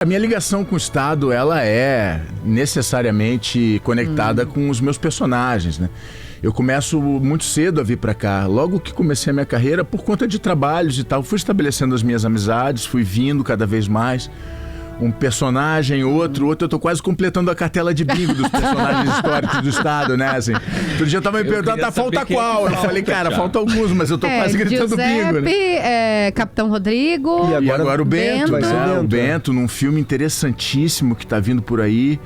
A minha ligação com o Estado, ela é necessariamente conectada com os meus personagens, né? Eu começo muito cedo a vir para cá. Logo que comecei a minha carreira, por conta de trabalhos e tal, fui estabelecendo as minhas amizades, fui vindo cada vez mais. Um personagem, outro, eu tô quase completando a cartela de bingo dos personagens históricos do Estado, né? Assim, outro dia eu tava me perguntando, falta qual? Eu falei, cara, falta alguns, mas eu tô quase gritando bingo, né? Capitão Rodrigo. E agora o Bento, Bento. né? O Bento, num filme interessantíssimo que tá vindo por aí.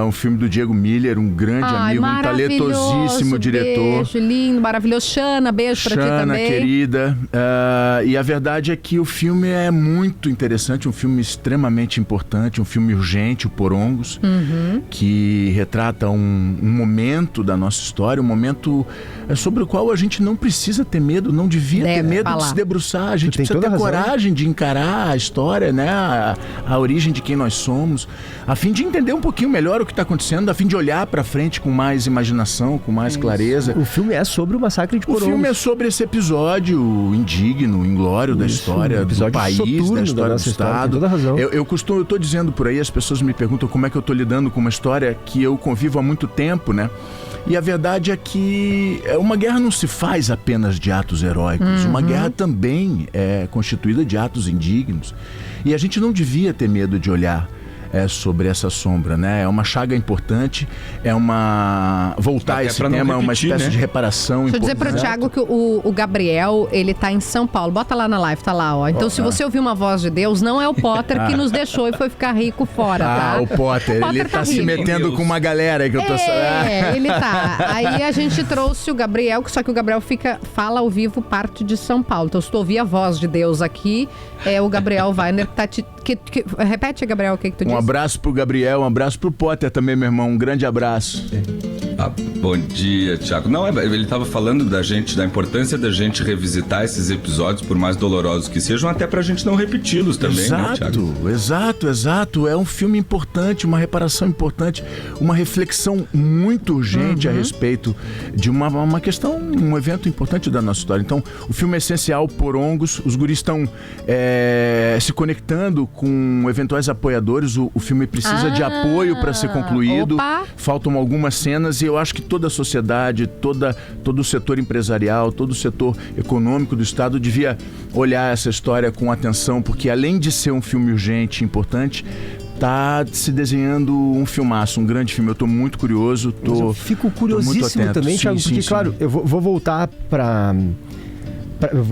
Um filme do Diego Miller, um grande amigo, um talentosíssimo diretor. Beijo, lindo, maravilhoso. Xana, beijo pra ti também. Xana, querida. E a verdade é que o filme é muito interessante, um filme extremamente importante, um filme urgente, o Porongos, que retrata um momento da nossa história, um momento sobre o qual a gente não precisa ter medo, não devia ter medo de se debruçar. A gente precisa ter coragem de encarar a história, né? A origem de quem nós somos, a fim de entender um pouquinho melhor o que está acontecendo, a fim de olhar para frente com mais imaginação, com mais clareza. O filme é sobre o massacre de Porongos. O filme é sobre esse episódio indigno, inglório da história do país, da história do Estado. Tem toda razão. Eu estou dizendo por aí, as pessoas me perguntam como é que eu estou lidando com uma história que eu convivo há muito tempo, né? E a verdade é que uma guerra não se faz apenas de atos heróicos. Uma guerra também é constituída de atos indignos. E a gente não devia ter medo de olhar sobre essa sombra, né? É uma chaga importante, voltar a esse tema, é uma espécie de reparação importante. Deixa eu dizer pro Thiago que o Gabriel, ele tá em São Paulo. Bota lá na live, tá lá, ó. Então, se você ouvir uma voz de Deus, não é o Potter que nos deixou e foi ficar rico fora, tá? O Potter ele tá se metendo com uma galera aí que eu tô... ele tá. Aí a gente trouxe o Gabriel, só que o Gabriel fala ao vivo parte de São Paulo. Então, se tu ouvir a voz de Deus aqui, é o Gabriel Weiner que tá repete, Gabriel, o que tu disse? Um abraço pro Gabriel, um abraço pro Potter também, meu irmão. Um grande abraço. Bom dia, Thiago. Não, ele estava falando da importância da gente revisitar esses episódios, por mais dolorosos que sejam, até pra gente não repeti-los também, né, Thiago? Exato. É um filme importante, uma reparação importante, uma reflexão muito urgente a respeito de uma questão, um evento importante da nossa história. Então, o filme é essencial, Porongos. Os guris estão se conectando com eventuais apoiadores. O filme precisa de apoio para ser concluído. Faltam algumas cenas e eu acho que toda a sociedade, todo o setor empresarial, todo o setor econômico do Estado devia olhar essa história com atenção, porque além de ser um filme urgente e importante, tá se desenhando um filmaço, um grande filme. Eu tô muito curioso. Eu fico curiosíssimo também, Thiago, porque, claro, eu vou voltar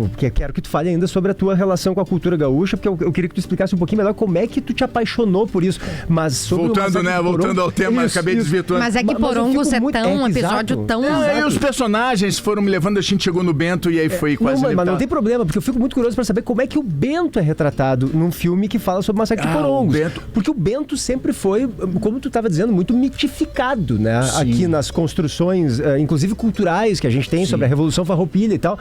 porque quero que tu fale ainda sobre a tua relação com a cultura gaúcha, porque eu queria que tu explicasse um pouquinho melhor como é que tu te apaixonou por isso. Mas sobre voltando ao tema, acabei desvirtuando. Mas é que Porongos um episódio tão... E os personagens foram me levando, a gente chegou no Bento e aí foi quase... Mas não tem problema, porque eu fico muito curioso pra saber como é que o Bento é retratado num filme que fala sobre o massacre de Porongos. Porque o Bento sempre foi, como tu estava dizendo, muito mitificado, né? Aqui nas construções, inclusive culturais, que a gente tem sobre a Revolução Farroupilha e tal.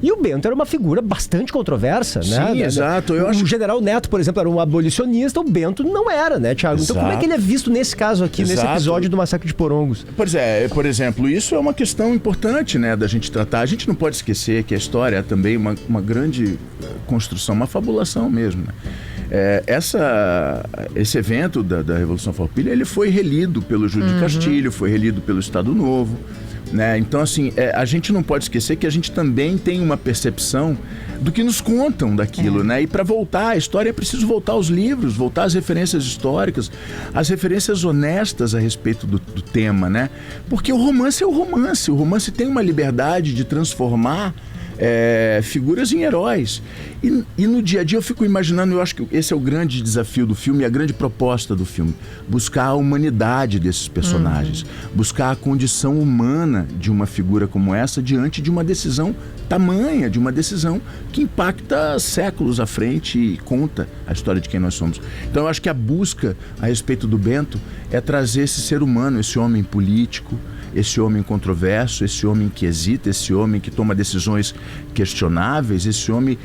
E o Bento era uma figura bastante controversa, né? Sim, exato. O General Neto, por exemplo, era um abolicionista, o Bento não era, né, Thiago? Então como é que ele é visto nesse caso aqui, nesse episódio do Massacre de Porongos? Pois é, por exemplo, isso é uma questão importante, né, da gente tratar. A gente não pode esquecer que a história é também uma grande construção, uma fabulação mesmo, né? Esse evento da Revolução Farroupilha, ele foi relido pelo Júlio de Castilho, foi relido pelo Estado Novo, né? Então, assim, a gente não pode esquecer que a gente também tem uma percepção do que nos contam daquilo, né? E para voltar à história é preciso voltar aos livros, voltar às referências históricas, às referências honestas a respeito do tema, né? Porque o romance é o romance tem uma liberdade de transformar figuras em heróis. E no dia a dia eu fico imaginando, eu acho que esse é o grande desafio do filme, a grande proposta do filme. Buscar a humanidade desses personagens. Buscar a condição humana de uma figura como essa diante de uma decisão tamanha, de uma decisão que impacta séculos à frente e conta a história de quem nós somos. Então eu acho que a busca a respeito do Bento é trazer esse ser humano, esse homem político, esse homem controverso, esse homem que hesita, esse homem que toma decisões questionáveis, esse homem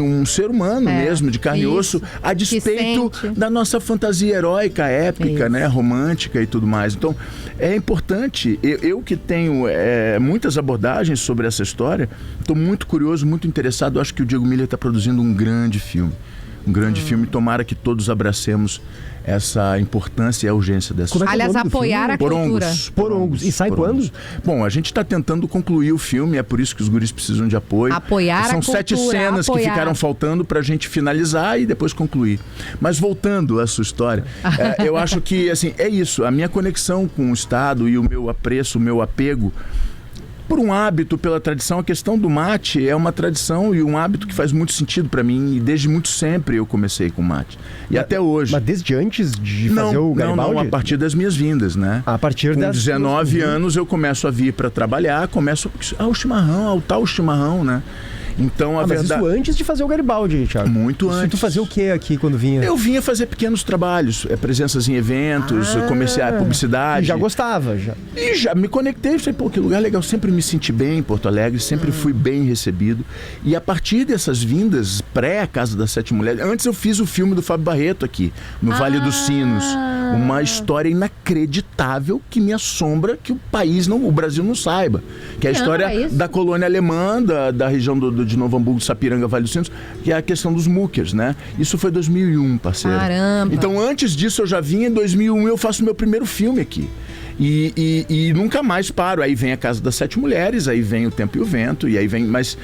um ser humano mesmo, de carne e osso, a despeito da nossa fantasia heróica, épica, né, romântica e tudo mais. Então, é importante, eu que tenho muitas abordagens sobre essa história, estou muito curioso, muito interessado, acho que o Diego Miller está produzindo um grande filme. um grande filme. Tomara que todos abracemos essa importância e a urgência dessa Como é que é o Aliás, nome do apoiar filme? a cultura. Porongos. E sai quando? Bom, a gente está tentando concluir o filme, é por isso que os guris precisam de apoio. Apoiar São a cultura, 7 cenas que ficaram faltando para a gente finalizar e depois concluir. Mas voltando à sua história, eu acho que assim, é isso, a minha conexão com o Estado e o meu apreço, o meu apego por um hábito, pela tradição. A questão do mate é uma tradição e um hábito que faz muito sentido para mim, e desde muito sempre eu comecei com mate. E até hoje. Mas desde antes de fazer o Garibaldi? Não, a partir das minhas vindas, né? A partir com das 19 anos eu começo a vir para trabalhar, começo ao chimarrão, ao tal chimarrão, né? Então, mas isso antes de fazer o Garibaldi, Thiago. Muito antes. Tu fazia o que aqui quando vinha? Eu vinha fazer pequenos trabalhos, presenças em eventos, comercial, publicidade. E já gostava, já. E já me conectei, falei, pô, que lugar legal. Sempre me senti bem em Porto Alegre, sempre fui bem recebido. E a partir dessas vindas, pré Casa das 7 Mulheres, antes eu fiz o filme do Fábio Barreto aqui, no Vale dos Sinos. Uma história inacreditável que me assombra que o Brasil não saiba. Que é a história da colônia alemã, da região de Novo Hamburgo, Sapiranga, Vale dos Sinos, que é a questão dos muckers, né? Isso foi 2001, parceiro. Caramba! Então, antes disso, eu já vinha, em 2001 eu faço meu primeiro filme aqui. E nunca mais paro. Aí vem a Casa das 7 Mulheres, aí vem O Tempo e o Vento, e aí vem... Mas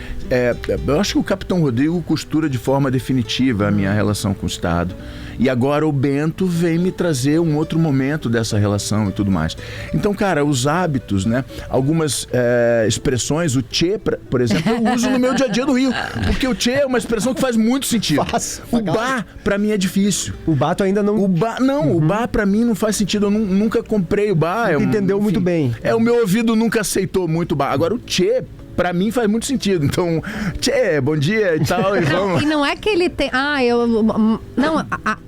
eu acho que o Capitão Rodrigo costura de forma definitiva a minha relação com o Estado. E agora o Bento vem me trazer um outro momento dessa relação e tudo mais. Então, cara, os hábitos, né? Algumas expressões, o tchê, por exemplo, eu uso no meu dia a dia do Rio. Porque o tchê é uma expressão que faz muito sentido. O bar, pra mim, é difícil. O bar tu ainda não... O bar pra mim não faz sentido. Eu nunca comprei o bar. Entendeu muito bem. O meu ouvido nunca aceitou muito o bar. Agora o tchê, pra mim faz muito sentido. Então, tchê, bom dia e tal. E não é que ele tem...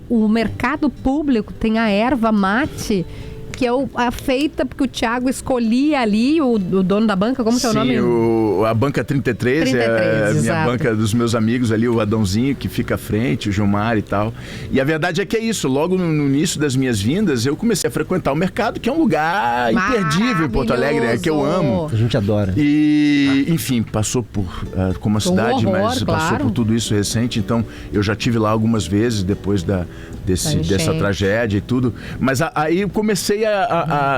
o mercado público tem a erva mate, que é a feita porque o Thiago escolhia ali, o dono da banca, como que é o nome? Sim, a banca 33 é a minha exato. banca dos meus amigos ali, o Adãozinho que fica à frente, o Gilmar e tal. E a verdade é que é isso, logo no início das minhas vindas, eu comecei a frequentar o mercado, que é um lugar imperdível em Porto Alegre, que eu amo. A gente adora. E, enfim, passou por, como a cidade, mas passou por tudo isso recente, então eu já tive lá algumas vezes depois dessa tragédia e tudo. Mas aí eu comecei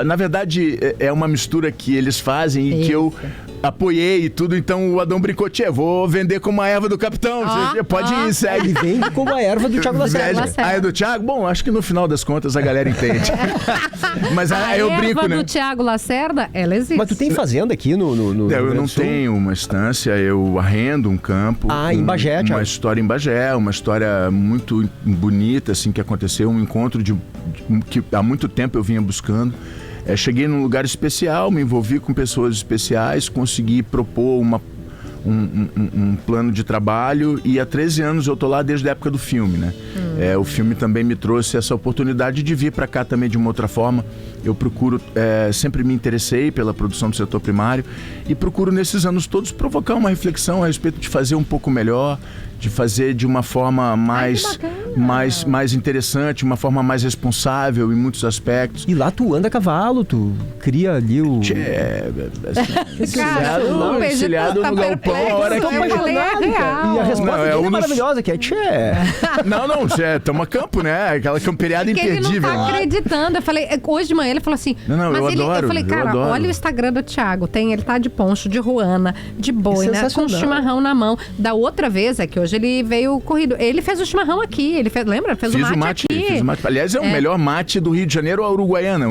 na verdade, é uma mistura que eles fazem e que eu apoiei e tudo, então o Adão brincou, vou vender como a erva do capitão, pode ir, segue. Ele vende como a erva do Thiago Lacerda. É do Thiago? Bom, acho que no final das contas a galera entende. Mas eu brinco, né? A erva do Thiago Lacerda, ela existe. Mas tu tem fazenda aqui no eu não tenho uma estância, eu arrendo um campo. Em Bagé, Thiago. Uma história em Bagé, uma história muito bonita, assim, que aconteceu, um encontro que há muito tempo eu vinha buscando. Cheguei num lugar especial, me envolvi com pessoas especiais, consegui propor um plano de trabalho e há 13 anos eu tô lá desde a época do filme, né? O filme também me trouxe essa oportunidade de vir para cá também de uma outra forma. Eu procuro, sempre me interessei pela produção do setor primário e procuro nesses anos todos provocar uma reflexão a respeito de fazer um pouco melhor, de fazer de uma forma mais interessante, uma forma mais responsável em muitos aspectos. E lá tu anda a cavalo, tu cria ali o... Encilhado no galpão, a hora que... E a resposta é maravilhosa, que é Não, estamos a campo, né? Aquela camperiada imperdível. Ele não tá acreditando. Eu falei, hoje de manhã ele falou assim... Eu falei, cara, olha o Instagram do Thiago. Ele tá de poncho, de ruana, de boina, com chimarrão na mão. Da outra vez, que hoje ele veio corrido. Ele fez o chimarrão aqui. Ele fez, lembra? Fez o mate aqui. Fiz o mate. Aliás, é o melhor mate do Rio de Janeiro ou a Uruguaiana.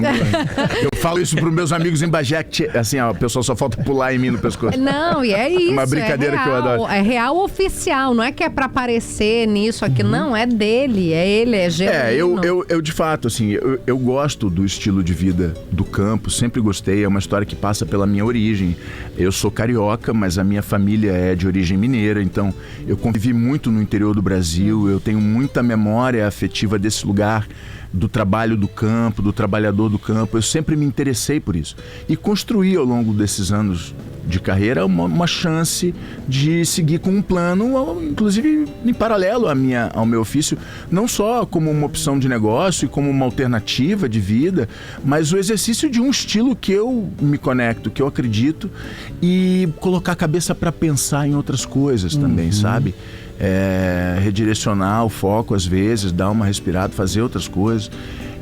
Eu falo isso pros meus amigos em Bagé, assim, o pessoal só falta pular em mim no pescoço. Não, e é isso. Uma brincadeira que eu adoro. É real oficial, não é que é pra aparecer nisso aqui. Não, é dele, é genuíno. Eu de fato, assim, eu gosto do estilo de vida do campo, sempre gostei, é uma história que passa pela minha origem. Eu sou carioca, mas a minha família é de origem mineira, então eu convivi muito no interior do Brasil, eu tenho muita memória afetiva desse lugar, do trabalho do campo, do trabalhador do campo. Eu sempre me interessei por isso. E construí ao longo desses anos de carreira uma chance de seguir com um plano, inclusive em paralelo ao meu ofício, não só como uma opção de negócio e como uma alternativa de vida, mas o exercício de um estilo que eu me conecto, que eu acredito, e colocar a cabeça para pensar em outras coisas também, sabe? redirecionar o foco às vezes, dar uma respirada, fazer outras coisas.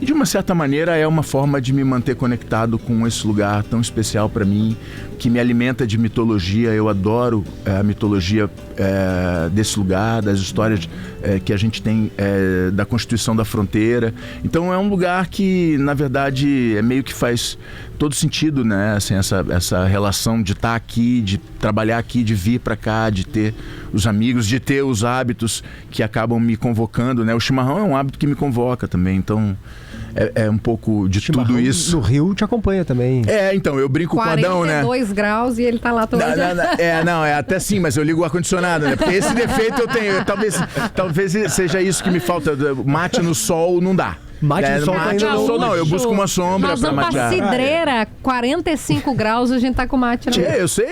E de uma certa maneira é uma forma de me manter conectado com esse lugar tão especial para mim, que me alimenta de mitologia. Eu adoro a mitologia desse lugar, das histórias que a gente tem da Constituição da Fronteira. Então é um lugar que, na verdade, meio que faz todo sentido, né? Assim, essa relação de estar aqui, de trabalhar aqui, de vir para cá, de ter os amigos, de ter os hábitos que acabam me convocando, né? O chimarrão é um hábito que me convoca também, então é um pouco de tudo isso. No Rio te acompanha também. Então, eu brinco com o Adão, né? 42 graus e ele tá lá todo dia. Não, até sim, mas eu ligo o ar-condicionado, né? Porque esse defeito eu tenho. Talvez seja isso que me falta. Mate no sol não dá. Mate no sol mate no sol não, eu busco uma sombra nós pra vamos matear. pra Cidreira, 45 graus, a gente tá com mate. Eu sei,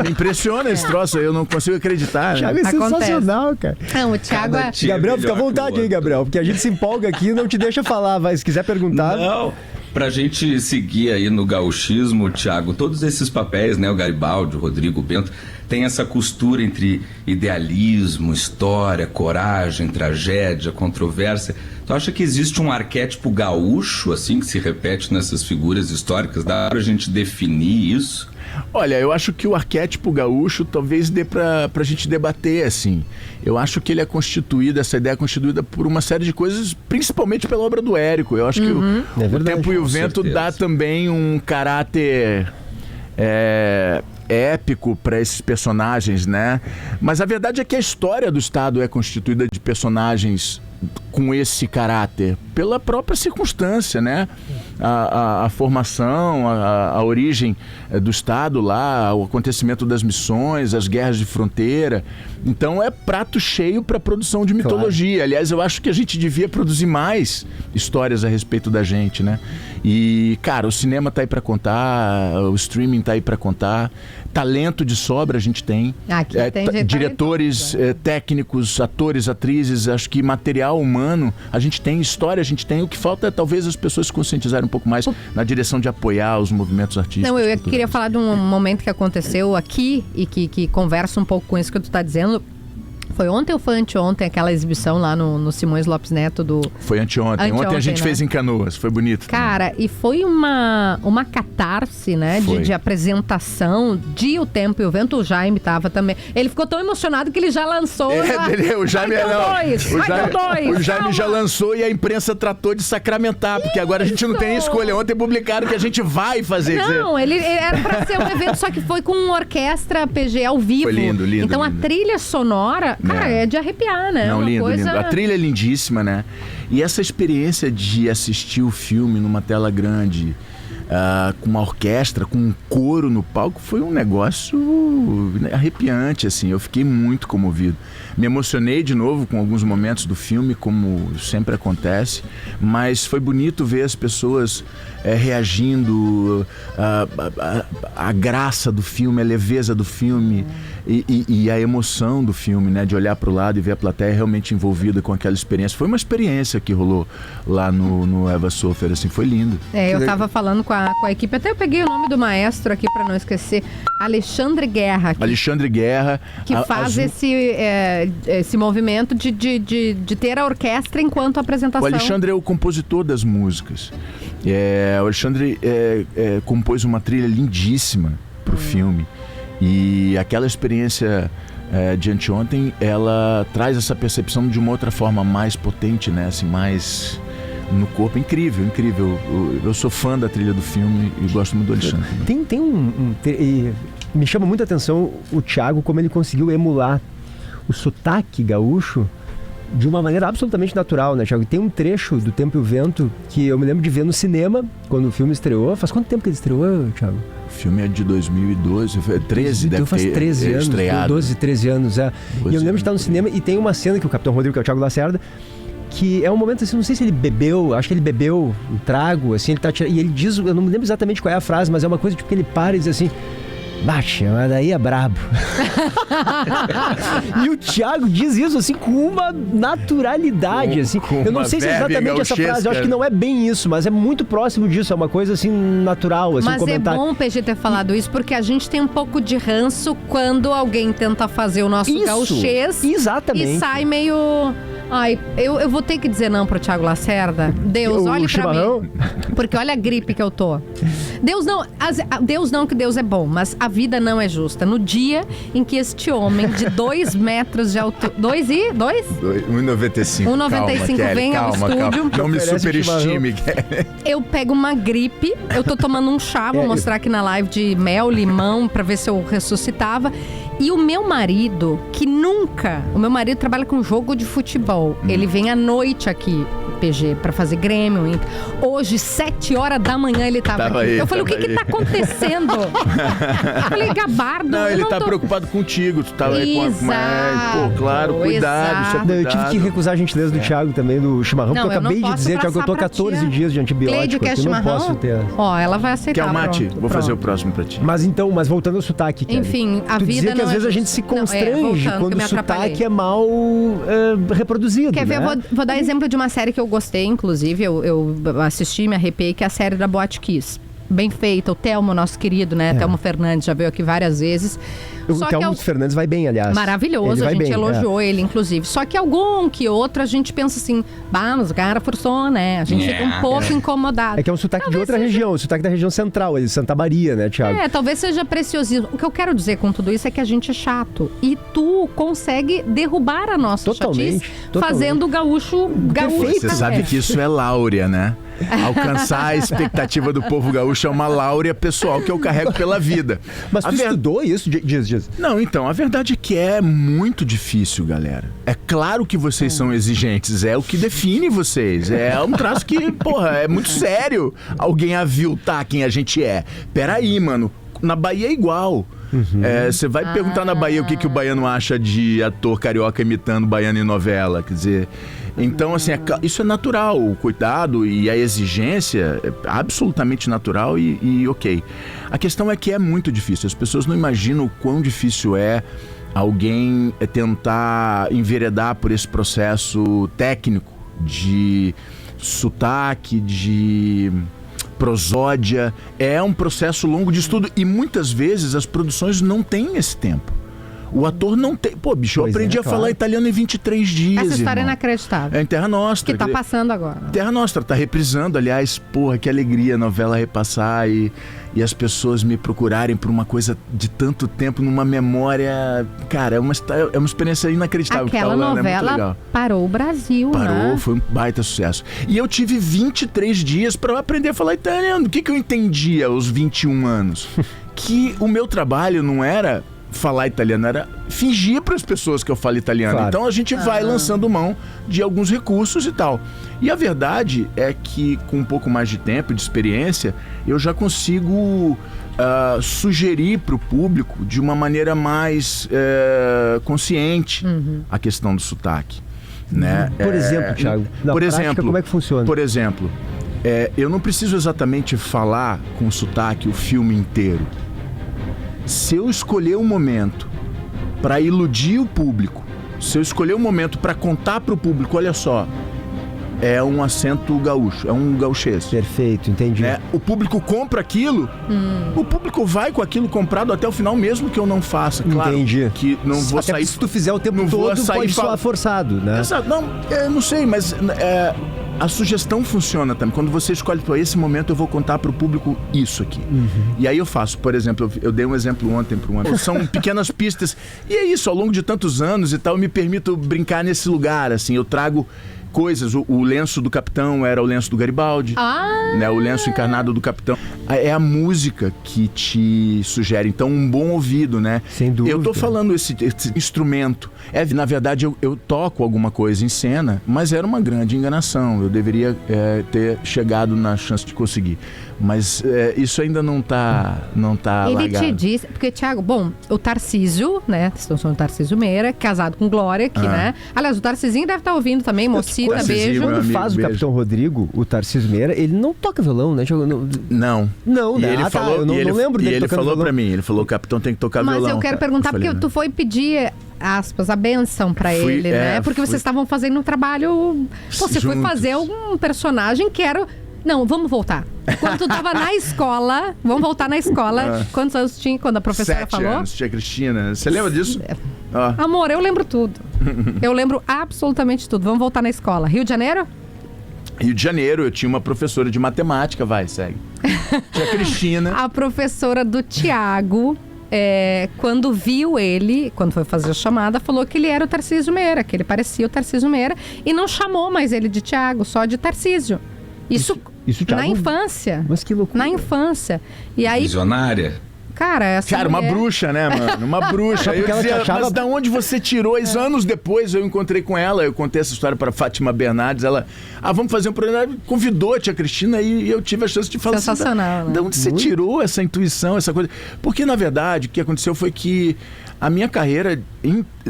me impressiona esse troço, eu não consigo acreditar. Thiago é sensacional, cara. Não, o Thiago Gabriel, fica à vontade aí, Gabriel, porque a gente se empolga aqui e não te deixa falar, vai, se quiser perguntar. Não. Pra gente seguir aí no gauchismo, Thiago, todos esses papéis, né, o Garibaldi, o Rodrigo, o Bento, tem essa costura entre idealismo, história, coragem, tragédia, controvérsia. Tu acha que existe um arquétipo gaúcho, assim, que se repete nessas figuras históricas? Dá pra gente definir isso? Olha, eu acho que o arquétipo gaúcho talvez dê pra gente debater, assim. Eu acho que ele essa ideia é constituída por uma série de coisas, principalmente pela obra do Érico. Eu acho que o Tempo e o Vento dá também um caráter épico para esses personagens, né? Mas a verdade é que a história do Estado é constituída de personagens com esse caráter, pela própria circunstância, né? A formação, a origem do Estado lá, o acontecimento das missões, as guerras de fronteira. Então é prato cheio para produção de mitologia. Claro. Aliás, eu acho que a gente devia produzir mais histórias a respeito da gente, né? E, cara, o cinema tá aí para contar, o streaming tá aí para contar, talento de sobra a gente tem. Aqui tem diretores, técnicos, atores, atrizes, acho que material humano, a gente tem história, a gente tem. O que falta é talvez as pessoas se conscientizarem um pouco mais na direção de apoiar os movimentos artísticos. Não, eu queria falar de um momento que aconteceu aqui e que conversa um pouco com isso que tu tá dizendo. Foi ontem ou foi anteontem aquela exibição lá no Simões Lopes Neto do... Foi anteontem. Ontem a gente fez em Canoas, foi bonito. Cara, e foi uma catarse, né, de apresentação de O Tempo e o Vento. O Jaime tava também. Ele ficou tão emocionado que ele já lançou... O Jaime O Jaime já lançou e a imprensa tratou de sacramentar, porque agora a gente não tem escolha. Ontem publicaram que a gente vai fazer. Não, ele era pra ser um evento, só que foi com uma orquestra PG ao vivo. Foi lindo. Então lindo. A trilha sonora... Cara, é de arrepiar, né? Não, lindo. A trilha é lindíssima, né? E essa experiência de assistir o filme numa tela grande, com uma orquestra, com um coro no palco, foi um negócio arrepiante, assim. Eu fiquei muito comovido. Me emocionei de novo com alguns momentos do filme, como sempre acontece, mas foi bonito ver as pessoas reagindo, a graça do filme, a leveza do filme e a emoção do filme, né? De olhar para o lado e ver a plateia realmente envolvida com aquela experiência. Foi uma experiência que rolou lá no Eva Sofer, assim, foi lindo. Eu tava falando com a equipe, até eu peguei o nome do maestro aqui para não esquecer, Alexandre Guerra. Que faz esse movimento de ter a orquestra enquanto apresentação. O Alexandre é o compositor das músicas. O Alexandre compôs uma trilha lindíssima pro filme. E aquela experiência de anteontem, ela traz essa percepção de uma outra forma mais potente, né? Assim, mais no corpo. Incrível. Eu sou fã da trilha do filme e gosto muito do Alexandre. Me chama muita atenção o Thiago, como ele conseguiu emular o sotaque gaúcho de uma maneira absolutamente natural, né, Thiago? Tem um trecho do Tempo e o Vento que eu me lembro de ver no cinema, quando o filme estreou. Faz quanto tempo que ele estreou, Thiago? O filme é de 2012, 13, então faz 13 anos, estreado. 12, 13 anos, E eu lembro de estar no cinema e tem uma cena que o Capitão Rodrigo, que é o Thiago Lacerda, que é um momento assim, não sei se ele bebeu, acho que ele bebeu um trago, assim, ele tá tirando, e ele diz, eu não me lembro exatamente qual é a frase, mas é uma coisa tipo que ele para e diz assim: Baixa, mas daí é brabo. E o Thiago diz isso assim com uma naturalidade, assim. Eu não sei se é exatamente essa frase, eu acho que não é bem isso, mas é muito próximo disso, é uma coisa assim natural, assim, mas um comentário. É bom o PG ter falado isso, porque a gente tem um pouco de ranço quando alguém tenta fazer o nosso gauchês. Exatamente. E sai meio... Ai, eu vou ter que dizer não pro Thiago Lacerda. Deus, olhe pra mim. Porque olha a gripe que eu tô. Deus não, que Deus é bom, mas a vida não é justa. No dia em que este homem de 2 metros de altura... 1,95. 1,95 vem ao estúdio. Não me superestime. Eu pego uma gripe, eu tô tomando um chá, vou mostrar aqui na live de mel, limão, pra ver se eu ressuscitava. E o meu marido, o meu marido trabalha com jogo de futebol. Ele vem à noite aqui, PG, pra fazer Grêmio. Hoje, 7 horas da manhã, ele tava aqui. Aí, eu falei, o que tá acontecendo? Eu falei, Gabardo... Não, ele tá preocupado contigo. Tu tava aí com a... Pô, claro, cuidado. Isso é cuidado. Eu tive que recusar a gentileza do Thiago também, do chimarrão, porque eu acabei de dizer, Thiago, que eu tô 14 dias de antibiótico. Cleide, eu não posso ter... Ó, ela vai aceitar. Quer o mate? Vou fazer o próximo pra ti. Mas voltando ao sotaque, Kelly. Enfim, a vida dizia que às vezes a gente se constrange quando o sotaque é mal reproduzido. Quer ver? Eu vou dar exemplo de uma série que eu gostei, inclusive. Eu assisti, me arrepiei, que é a série da Boate Kiss. Bem feita. O Telmo, nosso querido, né? Telmo Fernandes, já veio aqui várias vezes. O Telmo Fernandes vai bem, aliás. Maravilhoso, a gente elogiou ele, inclusive. Só que algum que outro, a gente pensa assim, mas o cara forçou, né? A gente fica um pouco incomodado. É que é um sotaque de outra região, o sotaque da região central, de Santa Maria, né, Thiago? Talvez seja preciosismo. O que eu quero dizer com tudo isso é que a gente é chato. E tu consegue derrubar a nossa chatice fazendo o gaúcho. Você sabe que isso é láurea, né? Alcançar a expectativa do povo gaúcho é uma láurea pessoal que eu carrego pela vida. Mas tu estudou isso? Diz. Não, então, a verdade é que é muito difícil, galera. É claro que vocês são exigentes, é o que define vocês. É um traço que, porra, é muito sério alguém aviltar quem a gente é. Peraí, mano, na Bahia é igual. Você vai perguntar na Bahia o que o baiano acha de ator carioca imitando baiano em novela, quer dizer... Então, assim, isso é natural, o cuidado e a exigência é absolutamente natural e ok. A questão é que é muito difícil, as pessoas não imaginam o quão difícil é alguém tentar enveredar por esse processo técnico de sotaque, de prosódia. É um processo longo de estudo e muitas vezes as produções não têm esse tempo. O ator não tem... Pô, bicho, eu aprendi a falar italiano em 23 dias, Essa história irmão. é inacreditável. É em Terra Nostra. Que tá passando agora. Terra Nostra, tá reprisando, aliás, porra, que alegria a novela repassar e as pessoas me procurarem por uma coisa de tanto tempo, numa memória... Cara, é uma experiência inacreditável. Aquela novela parou o Brasil, né? Foi um baita sucesso. E eu tive 23 dias pra aprender a falar italiano. O que eu entendia aos 21 anos? Que o meu trabalho não era... falar italiano, era fingir para as pessoas que eu falo italiano. Claro. Então a gente vai lançando mão de alguns recursos e tal. E a verdade é que com um pouco mais de tempo, de experiência, eu já consigo sugerir para o público de uma maneira mais consciente a questão do sotaque. Né? Por exemplo, Thiago, na prática, como é que funciona? Por exemplo, eu não preciso exatamente falar com sotaque o filme inteiro. Se eu escolher um momento para iludir o público, se eu escolher um momento para contar para o público, olha só, é um acento gaúcho, é um gauchês. Perfeito, entendi. O público compra aquilo, o público vai com aquilo comprado até o final, mesmo que eu não faça. Claro, entendi. Que não vou até sair... Se tu fizer o tempo todo, pode soar forçado, né? Exato. Não, eu não sei, mas... a sugestão funciona também. Quando você escolhe, para esse momento eu vou contar para o público isso aqui. E aí eu faço, por exemplo, eu dei um exemplo ontem para um amigo. São pequenas pistas. E é isso, ao longo de tantos anos e tal, eu me permito brincar nesse lugar, assim. Eu trago coisas. O lenço do Capitão era o lenço do Garibaldi. Né, o lenço encarnado do Capitão. É a música que te sugere. Então, um bom ouvido, né? Sem dúvida. Eu tô falando esse instrumento. Na verdade, eu toco alguma coisa em cena, mas era uma grande enganação. Eu deveria ter chegado na chance de conseguir. Mas isso ainda não tá Ele largado. te disse... Porque, Thiago, bom, o Tarcísio, né? Estão falando do Tarcísio Meira, casado com Glória aqui, né? Aliás, o Tarcisinho deve estar ouvindo também, mocinho. Cita, Tarcísio, beijo. meu Quando amigo, faz o beijo. Capitão Rodrigo, o Tarcísio Meira, ele não toca violão, né? Não. Não, E né? ele falou, eu não lembro e dele ele tocando falou violão. pra mim, ele falou, o capitão tem que tocar Mas violão. eu quero cara. perguntar, Eu falei, porque tu foi pedir, aspas, a bênção pra Fui, ele, né? Porque fui. vocês estavam fazendo um trabalho... Pô, você foi Juntos. fazer um personagem que era... Não, vamos voltar. Quando tu tava na escola, vamos voltar na escola. Quantos anos tinha quando a professora 7 falou? anos, tia Cristina. Você lembra disso? Ó. Amor, eu lembro tudo. Eu lembro absolutamente tudo. Vamos voltar na escola. Rio de Janeiro? Rio de Janeiro, eu tinha uma professora de matemática, segue. Tia Cristina. A professora do Tiago, quando viu ele, quando foi fazer a chamada, falou que ele era o Tarcísio Meira, que ele parecia o Tarcísio Meira, e não chamou mais ele de Tiago, só de Tarcísio. Isso Thiago, na infância. Mas que loucura. Na infância. E aí, Visionária. cara, essa Cara, uma mulher... bruxa, né, mano? Uma bruxa. Eu Porque ela te dizia, achava- mas da onde você tirou? Anos depois eu encontrei com ela, eu contei essa história pra Fátima Bernardes, ela, vamos fazer um programa, convidou a tia Cristina e eu tive a chance de falar Sensacional, né? Da onde você tirou essa intuição, essa coisa? Porque, na verdade, o que aconteceu foi que a minha carreira,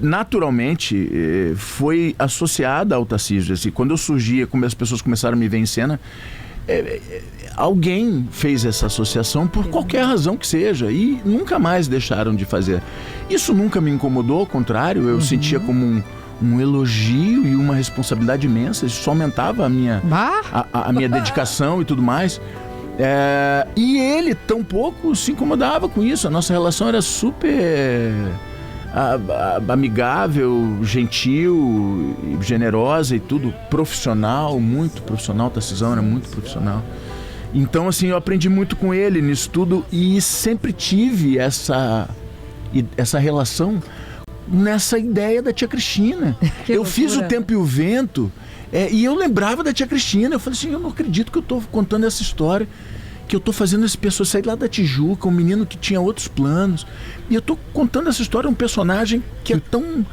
naturalmente, foi associada ao Tarcísio. Assim, quando eu surgia, como as pessoas começaram a me ver em cena, alguém fez essa associação por qualquer razão que seja e nunca mais deixaram de fazer. Isso nunca me incomodou, ao contrário, eu sentia como um elogio e uma responsabilidade imensa. Isso só aumentava a minha dedicação e tudo mais. E ele tampouco se incomodava com isso. A nossa relação era super amigável, gentil, generosa e tudo, profissional, muito profissional. Tarcísio era muito profissional. Então, assim, eu aprendi muito com ele nisso tudo e sempre tive essa relação nessa ideia da tia Cristina. Eu fiz O Tempo e o Vento e eu lembrava da tia Cristina. Eu falei assim, eu não acredito que eu estou contando essa história, que eu estou fazendo essa pessoa sair lá da Tijuca, um menino que tinha outros planos. E eu estou contando essa história, um personagem que é tão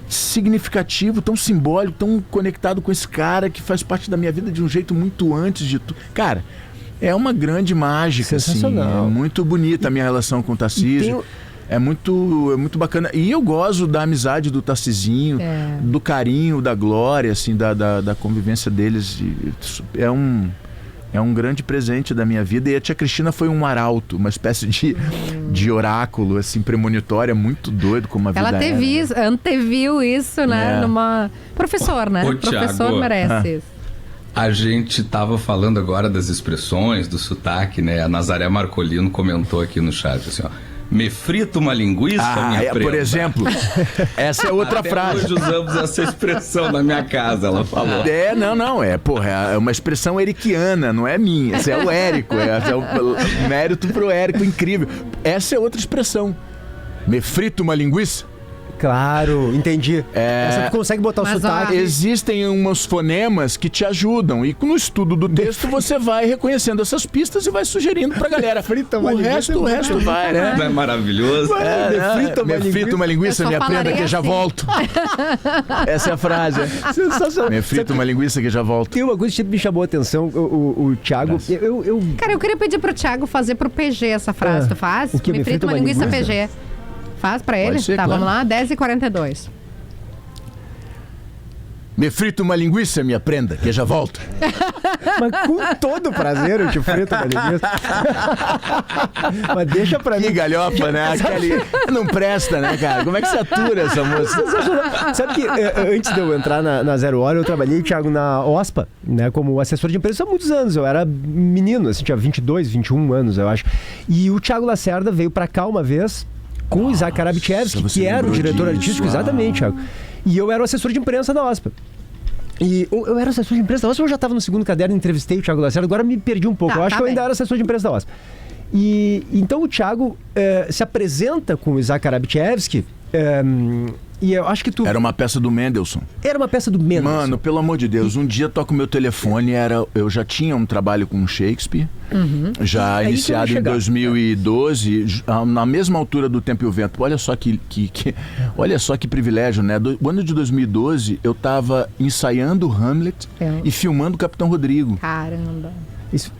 significativo, tão simbólico, tão conectado com esse cara que faz parte da minha vida de um jeito muito antes de tudo. Cara, é uma grande mágica, assim. Sensacional. É muito bonita a minha relação com o Tarcísio. É muito bacana. E eu gozo da amizade do Tarcisinho, do carinho, da glória, assim, da convivência deles. É um grande presente da minha vida. E a tia Cristina foi um arauto, uma espécie de oráculo, assim, premonitória, muito doido como a vida Ela anteviu isso, né? Numa... Professor, né? Ô, Professor Thiago, merece isso. A gente tava falando agora das expressões, do sotaque, né? A Nazaré Marcolino comentou aqui no chat, assim, ó. Me frita uma linguiça, minha prenda. Por exemplo, essa é outra Até frase. hoje usamos essa expressão na minha casa, ela falou. É uma expressão eriquiana, não é minha. Esse é o Érico, é o mérito pro Érico, incrível. Essa é outra expressão. Me frita uma linguiça? Claro, entendi. Essa tu consegue botar o Mas, sotaque. Existem uns fonemas que te ajudam e no estudo do texto você vai reconhecendo essas pistas e vai sugerindo pra galera. O resto vai, né? Não é maravilhoso? Me frita uma linguiça, Eu só minha prenda, falarei que já assim. volto. Essa é a frase. Sensacional. Me frita uma linguiça que já volto. Tem uma coisa que me chamou a atenção, o Thiago. Cara, eu queria pedir pro Thiago fazer pro PG essa frase. Tu faz? O quê? Me frita uma linguiça PG. Faz pra ele? ser, Tá, claro. vamos lá. 10h42. Me frita uma linguiça, minha prenda, que já volto. Mas com todo prazer eu te frito uma linguiça. Mas deixa pra mim. Que galhofa, né? Não presta, né, cara? Como é que você atura essa moça? Sabe que antes de eu entrar na Zero Hora, eu trabalhei, Thiago, na OSPA, né, como assessor de imprensa há muitos anos. Eu era menino, assim, tinha 22, 21 anos, eu acho. E o Thiago Lacerda veio pra cá uma vez com o Isaac Karabchevsky, você que era o lembrou diretor disso. artístico, exatamente, Thiago. E eu era o assessor de imprensa da OSPA. E eu era assessor de imprensa da OSPA, eu já estava no segundo caderno, entrevistei o Thiago Lacerda, agora me perdi um pouco. Tá, eu acho tá que eu ainda bem. era assessor de imprensa da OSPA. E então o Thiago se apresenta com o Isaac Karabchevsky, e eu acho que tu... Era uma peça do Mendelssohn. Era uma peça do Mendelssohn. Mano, pelo amor de Deus, um dia toca o meu telefone, eu já tinha um trabalho com Shakespeare, já Aí que eu iniciado ia em chegar. 2012, na mesma altura do Tempo e o Vento. Olha só olha só que privilégio, né? O ano de 2012, eu tava ensaiando Hamlet e filmando o Capitão Rodrigo. Caramba. Isso.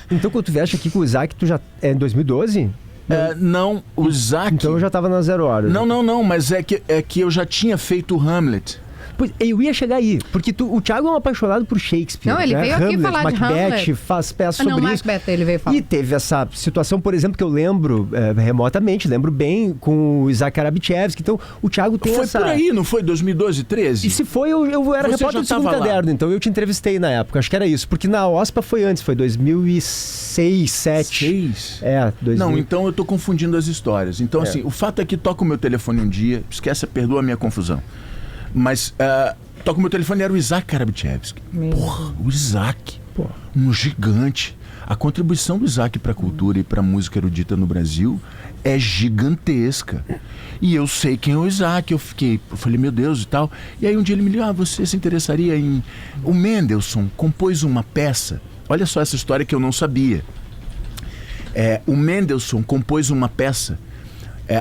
Então quando tu vieste aqui com o Isaac, tu já... É em 2012? Não, o Isaac... Então eu já tava na Zero Hora. Não, mas é que eu já tinha feito o Hamlet. Pois, eu ia chegar aí, porque o Thiago é um apaixonado por Shakespeare. Não, ele veio aqui falar de Macbeth, Hamlet. faz peças sobre isso. Macbeth ele veio falar. E teve essa situação, por exemplo, que eu lembro remotamente, lembro bem, com o Isaac Arabichevski. Então, o Thiago tem Foi essa... por aí, não foi? 2012, 13? E se foi, eu era Você repórter já do Segundo tava lá. Caderno, então eu te entrevistei na época, acho que era isso. Porque na OSPA foi antes, foi 2006, 2007. 6? 2000. Não, então eu tô confundindo as histórias. Então, assim, o fato é que toca o meu telefone um dia, esquece, perdoa a minha confusão. Mas toca o meu telefone, era o Isaac Arabichevski. Porra, o Isaac. Um gigante. A contribuição do Isaac para a cultura e para a música erudita no Brasil é gigantesca. E eu sei quem é o Isaac. Eu falei, meu Deus e tal. E aí um dia ele me ligou, você se interessaria em... O Mendelssohn compôs uma peça. Olha só essa história que eu não sabia. O Mendelssohn compôs uma peça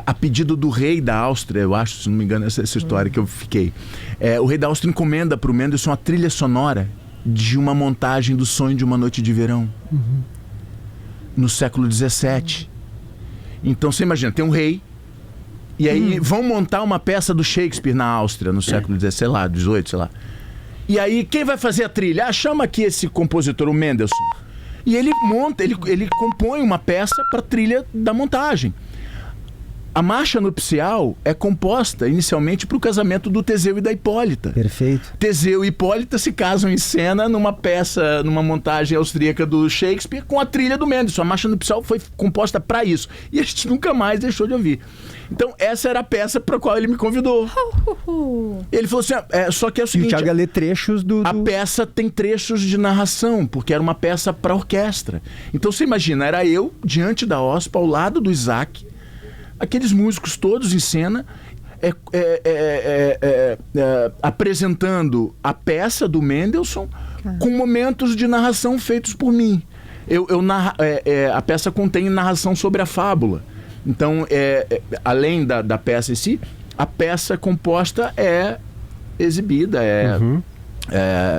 a pedido do rei da Áustria, eu acho, se não me engano, essa história que eu fiquei. O rei da Áustria encomenda para o Mendelssohn a trilha sonora de uma montagem do Sonho de uma Noite de Verão, no século XVII. Então você imagina, tem um rei, e aí vão montar uma peça do Shakespeare na Áustria, no século XVII, sei lá, XVIII, sei lá. E aí, quem vai fazer a trilha? Chama aqui esse compositor, o Mendelssohn. E ele monta, ele compõe uma peça para a trilha da montagem. A marcha nupcial é composta inicialmente para o casamento do Teseu e da Hipólita. Perfeito. Teseu e Hipólita se casam em cena numa peça, numa montagem austríaca do Shakespeare com a trilha do Mendelssohn. A marcha nupcial foi composta para isso. E a gente nunca mais deixou de ouvir. Então, essa era a peça para a qual ele me convidou. Ele falou assim, só que é o E o seguinte... Thiago ia ler trechos do... A peça tem trechos de narração, porque era uma peça para orquestra. Então, você imagina, era eu, diante da OSPA, ao lado do Isaac, aqueles músicos todos em cena, apresentando a peça do Mendelssohn com momentos de narração feitos por mim. A peça contém narração sobre a fábula. Então, além da peça em si, a peça composta é exibida,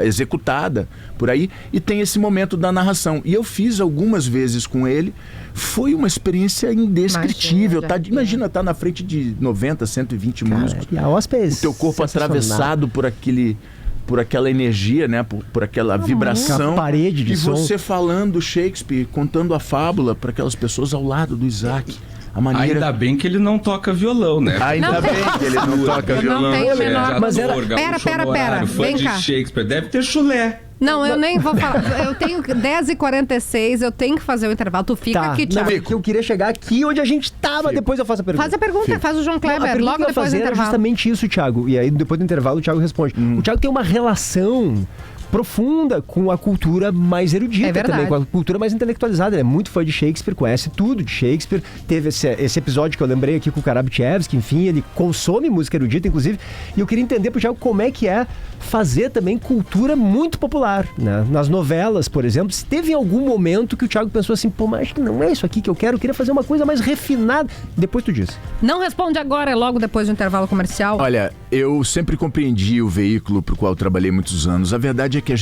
executada por aí, e tem esse momento da narração. E eu fiz algumas vezes com ele. Foi uma experiência indescritível. Imagina estar na frente de 90, 120 músicos. E a OSPA é o teu corpo atravessado por aquela energia, né? Por aquela vibração. Uma parede de som. E você falando Shakespeare, contando a fábula para aquelas pessoas ao lado do Isaac. Ainda bem que ele não toca violão, né? Ainda bem que ele não toca violão. Não tenho a menor... Mas era... Pera. Fã Vem de cá. Shakespeare. Deve ter chulé. Não, eu nem vou falar. Eu tenho 10h46, eu tenho que fazer o intervalo. Tu fica aqui, Thiago. Não, eu queria chegar aqui onde a gente estava, depois eu faço a pergunta. Faz a pergunta, faz o João Kleber, Não, logo que eu ia depois do fazer era intervalo. justamente isso, Thiago. E aí, depois do intervalo, o Thiago responde. O Thiago tem uma relação profunda com a cultura mais erudita também, com a cultura mais intelectualizada. Ele é muito fã de Shakespeare, conhece tudo de Shakespeare. Teve esse episódio que eu lembrei aqui com o Karabchevsky, enfim, ele consome música erudita, inclusive. E eu queria entender pro Thiago como é que é fazer também cultura muito popular, né? Nas novelas, por exemplo, se teve algum momento que o Thiago pensou assim, pô, mas acho que não é isso aqui que eu queria fazer uma coisa mais refinada. Depois tu diz. Não responde agora, é logo depois do intervalo comercial. Olha, eu sempre compreendi o veículo pro qual eu trabalhei muitos anos. A verdade é que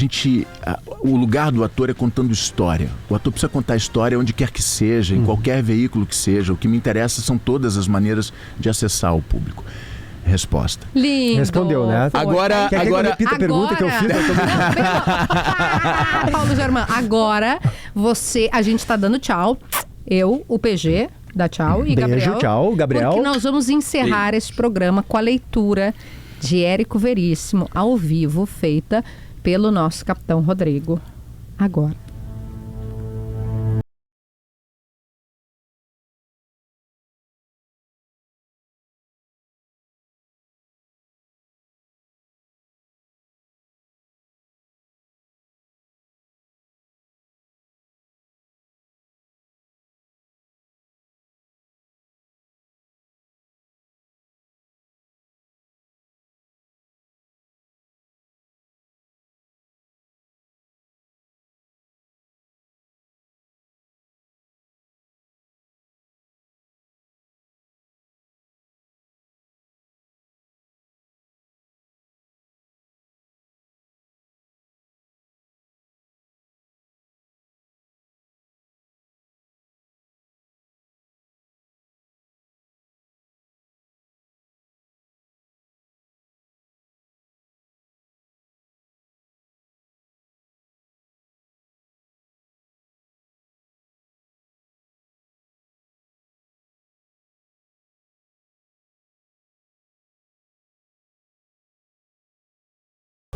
o lugar do ator é contando história. O ator precisa contar história onde quer que seja, em qualquer veículo que seja. O que me interessa são todas as maneiras de acessar o público. Resposta. Lindo. Respondeu, né? Agora, Quer que eu repita a pergunta que eu fiz? Paulo Germán, agora a gente tá dando tchau. Eu, o PG, dá tchau. E Beijo, Gabriel. tchau, Gabriel. Porque nós vamos encerrar este programa com a leitura de Érico Veríssimo, ao vivo, feita pelo nosso capitão Rodrigo. Agora.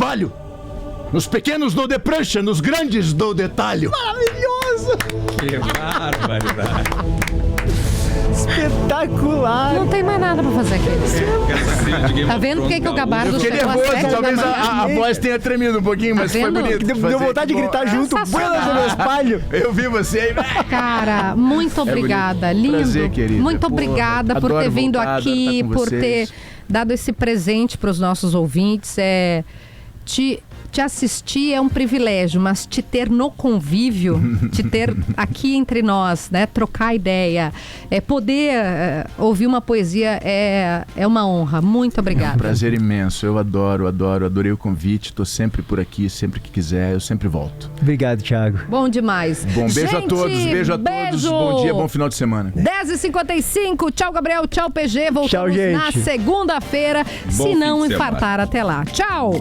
trabalho. Nos pequenos dou de prancha, nos grandes dou detalhe. Maravilhoso! Que barbaridade. Espetacular! Não tem mais nada pra fazer aqui. Tá vendo por que o Gabardo Eu fiquei chegou às nervoso, 7 talvez da manhã? a voz tenha tremido um pouquinho, mas Tá foi vendo? bonito. Deu vontade de gritar junto. Buenas no meu espalho! Eu vi você aí. Cara, muito obrigada. bonito. Lindo. Prazer, querida. Muito Porra, obrigada por adoro ter vindo voltar, adoro aqui, estar com por ter vocês. dado esse presente para os nossos ouvintes. Te assistir é um privilégio, mas te ter no convívio, te ter aqui entre nós, né? Trocar ideia, poder ouvir uma poesia é uma honra. Muito obrigada. É um prazer imenso. Eu adorei o convite. Tô sempre por aqui, sempre que quiser, eu sempre volto. Obrigado, Thiago. Bom demais. Bom, beijo Gente, a todos, beijo a todos. Bom dia, bom final de semana. 10h55, tchau Gabriel, tchau PG, voltamos Tchau, gente. na segunda-feira, se Bom não fim de infartar até lá. Tchau!